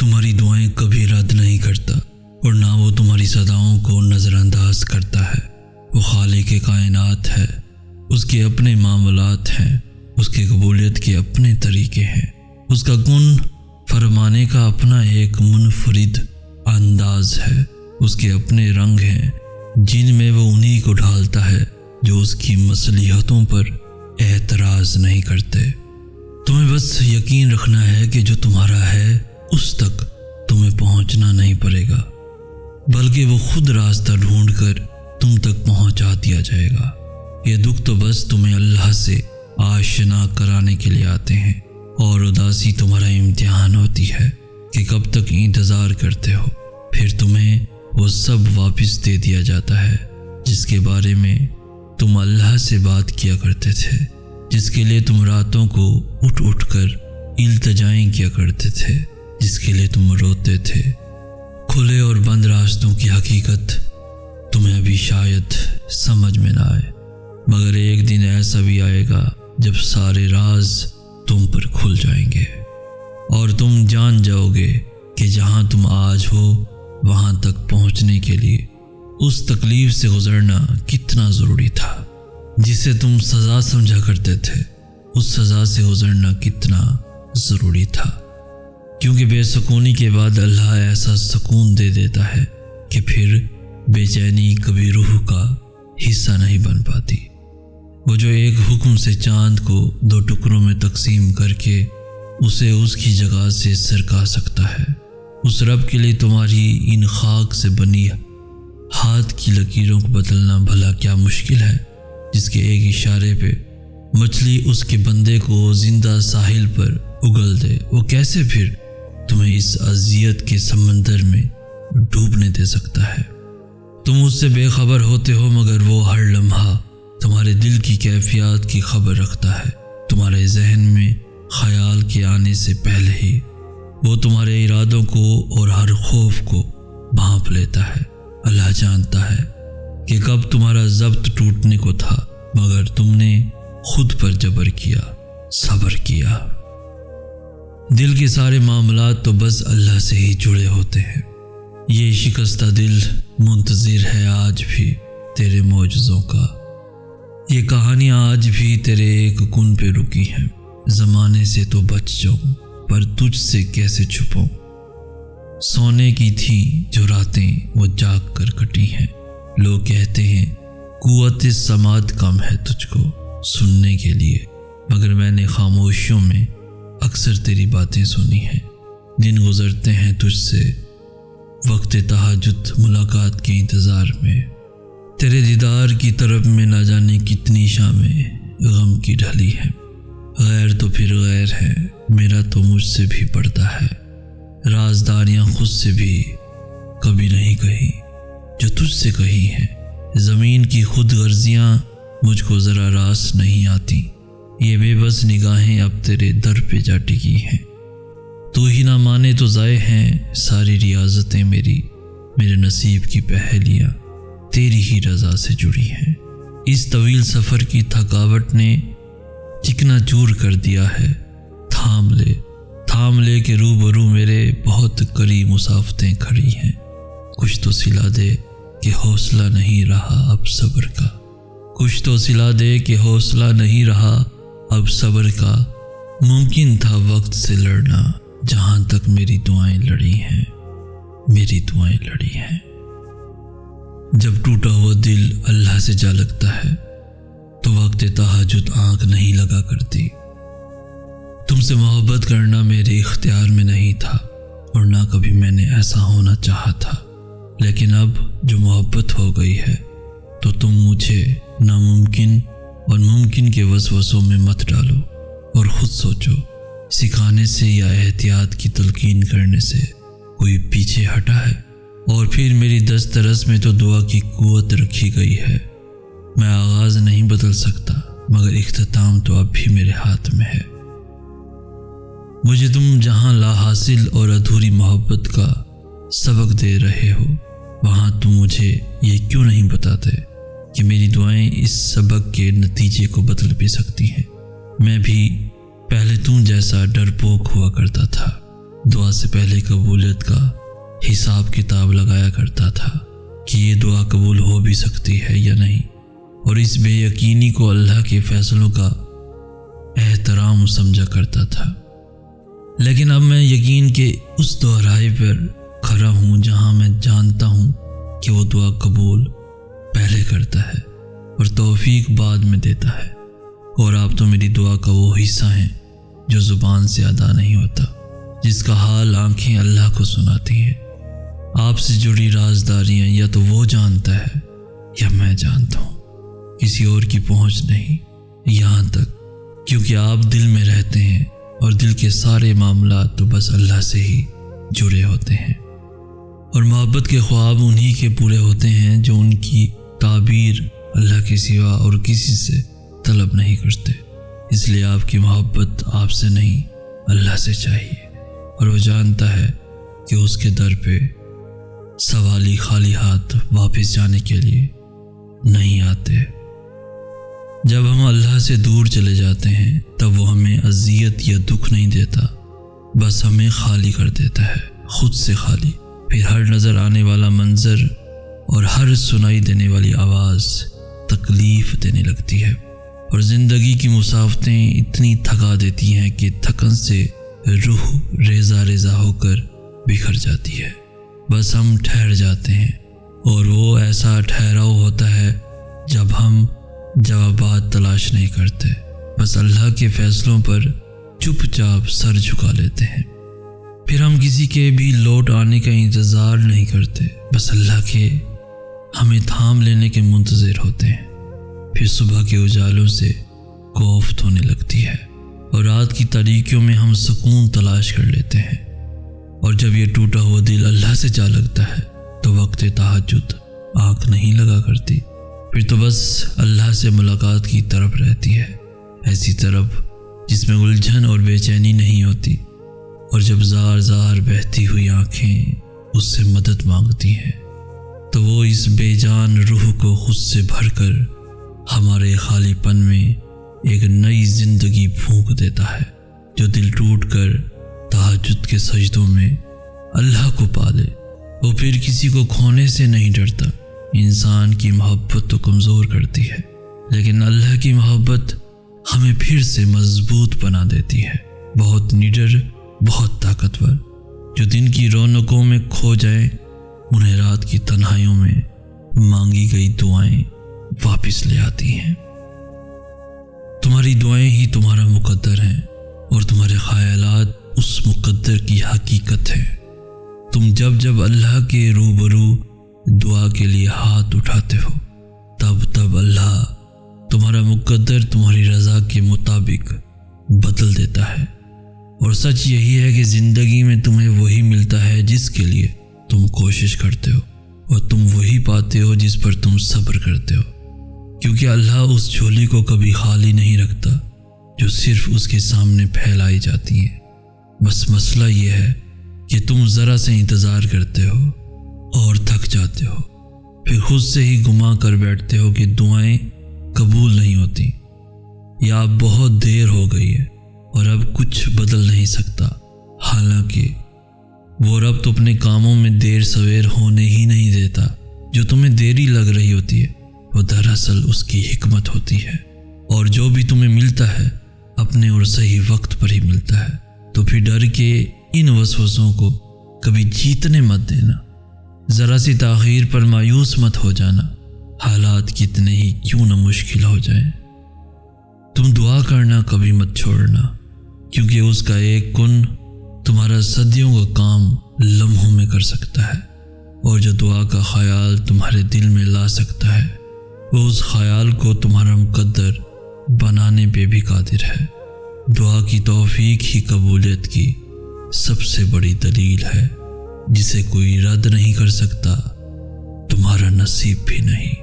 تمہاری دعائیں کبھی رد نہیں کرتا اور نہ وہ تمہاری صداؤں کو نظر انداز کرتا ہے۔ وہ خالق کائنات ہے، اس کے اپنے معاملات ہیں، اس کی قبولیت کے اپنے طریقے ہیں، اس کا کن فرمانے کا اپنا ایک منفرد انداز ہے، اس کے اپنے رنگ ہیں جن میں وہ انہی کو ڈھالتا ہے جو اس کی مصلحتوں پر اعتراض نہیں کرتے۔ تمہیں بس یقین رکھنا ہے کہ جو تمہارا ہے اس تک تمہیں پہنچنا نہیں پڑے گا، بلکہ وہ خود راستہ ڈھونڈ کر تم تک پہنچا دیا جائے گا۔ یہ دکھ تو بس تمہیں اللہ سے آشنا کرانے کے لیے آتے ہیں، اور اداسی تمہارا امتحان ہوتی ہے کہ کب تک انتظار کرتے ہو۔ پھر تمہیں وہ سب واپس دے دیا جاتا ہے جس کے بارے میں تم اللہ سے بات کیا کرتے تھے، جس کے لیے تم راتوں کو اٹھ اٹھ کر التجائیں کیا کرتے تھے، جس کے لیے تم روتے تھے۔ کھلے اور بند راستوں کی حقیقت تمہیں ابھی شاید سمجھ میں نہ آئے، مگر ایک دن ایسا بھی آئے گا جب سارے راز تم پر کھل جائیں گے اور تم جان جاؤ گے کہ جہاں تم آج ہو وہاں تک پہنچنے کے لیے اس تکلیف سے گزرنا کتنا ضروری تھا جسے تم سزا سمجھا کرتے تھے۔ اس سزا سے گزرنا کتنا ضروری تھا، کیونکہ بے سکونی کے بعد اللہ ایسا سکون دے دیتا ہے کہ پھر بے چینی کبھی روح کا حصہ نہیں بن پاتی۔ وہ جو ایک حکم سے چاند کو 2 ٹکڑوں میں تقسیم کر کے اسے اس کی جگہ سے سرکا سکتا ہے، اس رب کے لیے تمہاری ان خاک سے بنی ہاتھ کی لکیروں کو بدلنا بھلا کیا مشکل ہے، جس کے ایک اشارے پہ مچھلی اس کے بندے کو زندہ ساحل پر اگل دے۔ وہ کیسے پھر تمہیں اس اذیت کے سمندر میں ڈوبنے دے سکتا ہے؟ تم اس سے بے خبر ہوتے ہو، مگر وہ ہر لمحہ تمہارے دل کی کیفیات کی خبر رکھتا ہے۔ تمہارے ذہن میں خیال کے آنے سے پہلے ہی وہ تمہارے ارادوں کو اور ہر خوف کو بھانپ لیتا ہے۔ اللہ جانتا ہے کہ کب تمہارا ضبط ٹوٹنے کو تھا، مگر تم نے خود پر جبر کیا، صبر کیا۔ دل کے سارے معاملات تو بس اللہ سے ہی جڑے ہوتے ہیں۔ یہ شکستہ دل منتظر ہے آج بھی تیرے معجزوں کا۔ یہ کہانیاں آج بھی تیرے ایک کن پہ رکی ہیں۔ زمانے سے تو بچ جاؤں، پر تجھ سے کیسے چھپاؤں؟ سونے کی تھیں جو راتیں وہ جاگ کر کٹی ہیں۔ لوگ کہتے ہیں قوت سماعت کم ہے تجھ کو سننے کے لیے، مگر میں نے خاموشیوں میں اکثر تیری باتیں سنی ہیں۔ دن گزرتے ہیں تجھ سے وقت تہجد ملاقات کے انتظار میں، تیرے دیدار کی طرف میں نہ جانے کتنی شامیں غم کی ڈھلی ہیں۔ غیر تو پھر غیر ہے، میرا تو مجھ سے بھی پڑتا ہے، رازداریاں خود سے بھی کبھی نہیں کہی جو تجھ سے کہی ہیں۔ زمین کی خود غرضیاں مجھ کو ذرا راس نہیں آتی، یہ بے بس نگاہیں اب تیرے در پہ جا ٹکی ہیں۔ تو ہی نہ مانے تو ضائع ہیں ساری ریاضتیں میری، میرے نصیب کی پہیلیاں تیری ہی رضا سے جڑی ہیں۔ اس طویل سفر کی تھکاوٹ نے چکنا چور کر دیا ہے، تھام لے کہ روبرو میرے بہت قریب مسافتیں کھڑی ہیں۔ کچھ تو سلا دے کہ حوصلہ نہیں رہا اب صبر کا، کچھ تو سلا دے کہ حوصلہ نہیں رہا اب صبر کا۔ ممکن تھا وقت سے لڑنا جہاں تک میری دعائیں لڑی ہیں، میری دعائیں لڑی ہیں۔ جب ٹوٹا ہوا دل اللہ سے جا لگتا ہے تو وقت تہجد آنکھ نہیں لگا کرتی۔ تم سے محبت کرنا میرے اختیار میں نہیں تھا اور نہ کبھی میں نے ایسا ہونا چاہا تھا، لیکن اب جو محبت ہو گئی ہے تو تم مجھے ناممکن اور ممکن کے وسوسوں میں مت ڈالو، اور خود سوچو سکھانے سے یا احتیاط کی تلقین کرنے سے کوئی پیچھے ہٹا ہے؟ اور پھر میری دسترس میں تو دعا کی قوت رکھی گئی ہے۔ میں آغاز نہیں بدل سکتا، مگر اختتام تو اب بھی میرے ہاتھ میں ہے۔ مجھے تم جہاں لا حاصل اور ادھوری محبت کا سبق دے رہے ہو، وہاں تم مجھے یہ کیوں نہیں بتاتے کہ میری دعائیں اس سبق کے نتیجے کو بدل بھی سکتی ہیں؟ میں بھی پہلے تم جیسا ڈرپوک ہوا کرتا تھا، دعا سے پہلے قبولیت کا حساب کتاب لگایا کرتا تھا کہ یہ دعا قبول ہو بھی سکتی ہے یا نہیں، اور اس بے یقینی کو اللہ کے فیصلوں کا احترام سمجھا کرتا تھا۔ لیکن اب میں یقین کے اس دہرائی پر کھڑا ہوں جہاں میں جانتا ہوں کہ وہ دعا قبول پہلے کرتا ہے اور توفیق بعد میں دیتا ہے، اور آپ تو میری دعا کا وہ حصہ ہیں جو زبان سے ادا نہیں ہوتا، جس کا حال آنکھیں اللہ کو سناتی ہیں۔ آپ سے جڑی رازداریاں یا تو وہ جانتا ہے یا میں جانتا ہوں، کسی اور کی پہنچ نہیں، یہاں تک کیونکہ آپ دل میں رہتے ہیں اور دل کے سارے معاملات تو بس اللہ سے ہی جڑے ہوتے ہیں، اور محبت کے خواب انہی کے پورے ہوتے ہیں جو ان کی تعبیر اللہ کے سوا اور کسی سے طلب نہیں کرتے۔ اس لیے آپ کی محبت آپ سے نہیں اللہ سے چاہیے، اور وہ جانتا ہے کہ اس کے در پہ سوالی خالی ہاتھ واپس جانے کے لیے نہیں آتے۔ جب ہم اللہ سے دور چلے جاتے ہیں تب وہ ہمیں اذیت یا دکھ نہیں دیتا، بس ہمیں خالی کر دیتا ہے، خود سے خالی۔ پھر ہر نظر آنے والا منظر اور ہر سنائی دینے والی آواز تکلیف دینے لگتی ہے، اور زندگی کی مسافتیں اتنی تھکا دیتی ہیں کہ تھکن سے روح ریزہ ریزہ ہو کر بکھر جاتی ہے۔ بس ہم ٹھہر جاتے ہیں، اور وہ ایسا ٹھہراؤ ہوتا ہے جب ہم جوابات تلاش نہیں کرتے، بس اللہ کے فیصلوں پر چپ چاپ سر جھکا لیتے ہیں۔ پھر ہم کسی کے بھی لوٹ آنے کا انتظار نہیں کرتے، بس اللہ کے ہمیں تھام لینے کے منتظر ہوتے ہیں۔ پھر صبح کے اجالوں سے کوفت ہونے لگتی ہے، اور رات کی تاریکیوں میں ہم سکون تلاش کر لیتے ہیں، اور جب یہ ٹوٹا ہوا دل اللہ سے جا لگتا ہے تو وقت تہجد آنکھ نہیں لگا کرتی، پھر تو بس اللہ سے ملاقات کی طرف رہتی ہے، ایسی طرف جس میں الجھن اور بے چینی نہیں ہوتی، اور جب زار زار بہتی ہوئی آنکھیں اس سے مدد مانگتی ہیں تو وہ اس بے جان روح کو خود سے بھر کر ہمارے خالی پن میں ایک نئی زندگی پھونک دیتا ہے، جو دل ٹوٹ کر تہجد کے سجدوں میں اللہ کو پالے۔ وہ پھر کسی کو کھونے سے نہیں ڈرتا۔ انسان کی محبت تو کمزور کرتی ہے، لیکن اللہ کی محبت ہمیں پھر سے مضبوط بنا دیتی ہے، بہت نڈر، بہت طاقتور، جو دن کی رونقوں میں کھو جائیں انہیں رات کی تنہائیوں میں مانگی گئی دعائیں واپس لے آتی ہیں۔ تمہاری دعائیں ہی تمہارا مقدر ہیں، اور تمہارے خیالات اس مقدر کی حقیقت ہیں۔ تم جب جب اللہ کے روبرو دعا کے لیے ہاتھ اٹھاتے ہو تب اللہ تمہارا مقدر تمہاری رضا کے مطابق بدل دیتا ہے، اور سچ یہی ہے کہ زندگی میں تمہیں وہی ملتا ہے جس کے لیے تم کوشش کرتے ہو، اور تم وہی پاتے ہو جس پر تم صبر کرتے ہو، کیونکہ اللہ اس جھولی کو کبھی خالی نہیں رکھتا جو صرف اس کے سامنے پھیلائی جاتی ہیں۔ بس مسئلہ یہ ہے کہ تم ذرا سے انتظار کرتے ہو اور تھک جاتے ہو، پھر خود سے ہی گما کر بیٹھتے ہو کہ دعائیں قبول نہیں ہوتی، یا اب بہت دیر ہو گئی ہے اور اب کچھ بدل نہیں سکتا۔ حالانکہ وہ رب تو اپنے کاموں میں دیر سویر ہونے ہی نہیں دیتا۔ جو تمہیں دیری لگ رہی ہوتی ہے وہ دراصل اس کی حکمت ہوتی ہے، اور جو بھی تمہیں ملتا ہے اپنے اور صحیح وقت پر ہی ملتا ہے۔ تو پھر ڈر کے ان وسوسوں کو کبھی جیتنے مت دینا، ذرا سی تاخیر پر مایوس مت ہو جانا، حالات کتنے ہی کیوں نہ مشکل ہو جائیں۔ تم دعا کرنا کبھی مت چھوڑنا، کیونکہ اس کا ایک کن تمہارا صدیوں کا کام لمحوں میں کر سکتا ہے، اور جو دعا کا خیال تمہارے دل میں لا سکتا ہے وہ اس خیال کو تمہارا مقدر بنانے پہ بھی قادر ہے۔ دعا کی توفیق ہی قبولیت کی سب سے بڑی دلیل ہے، جسے کوئی رد نہیں کر سکتا، تمہارا نصیب بھی نہیں۔